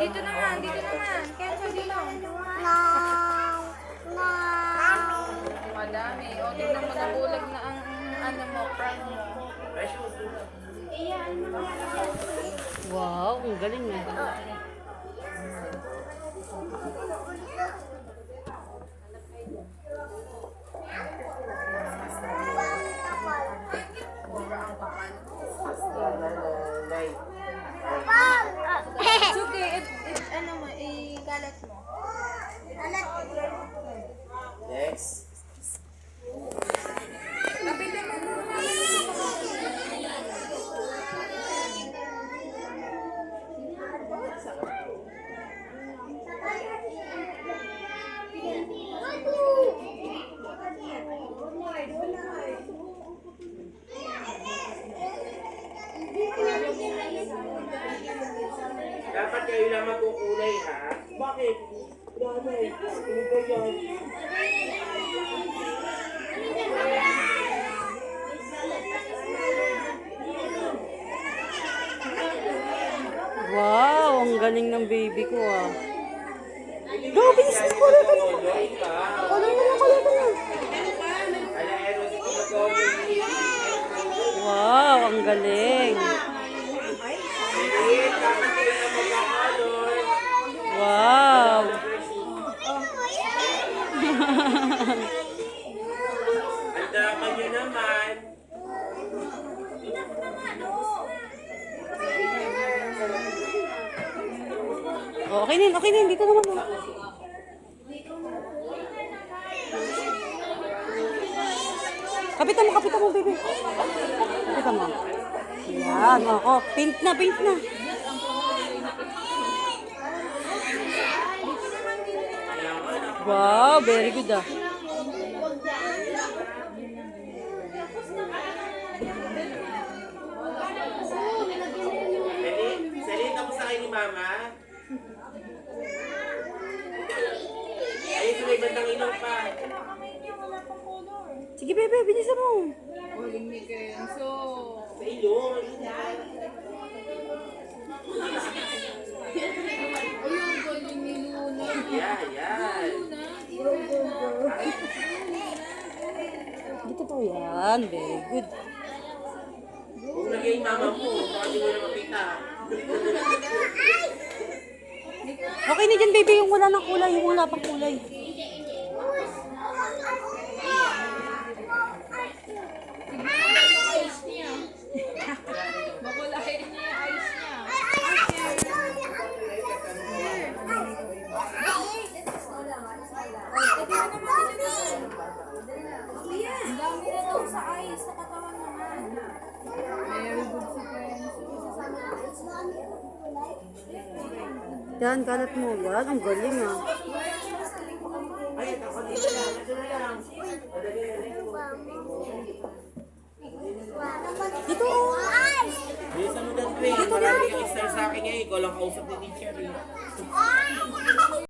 Dito naman, dito naman. Kenzo, dito. Madami. O, tignan mo, nabulag na ang ano mo, prank mo. Wow, ang galing na. Suki, ano mo, ikalat mo. Next. Kapitan mo muna. Dapat kayo lang magkukulay, ha? Bakit? Nanay, ano ba yan? Wow, ang galing ng baby ko ah. Go, bilis na color ka na. Color mo na, color mo na. Wow, ang galing. Wow. Ang drama nyo naman. Oh, okay na, dito naman. Kapitan mo, baby. Kapitan mo. Yan, ako. Paint na. Wow, very good ah. Salita tapos sa akin ni Mama. Ayun, sa may bandang ilaw pa. Sige, bebe, bilisan mo. Huling ni Kenzo. Sa ilong. Ayun, galing ni Luna. Yan. Dito po yan. Very good. Kung lagay yung mama mo, baka di mo na makita. Okay na dyan, baby, yung wala ng kulay, yung wala pang kulay. Makulahin niya yung eyes niya. Ang dami na daw sa eyes, sa katawan naman. Very good si Kenzo. Yan, kalat mo. Yan, ang galing ah. Dito oh. Bilisan mo na, Dre. Marami kang star sa akin ngayon. Ikaw lang kausap ni teacher.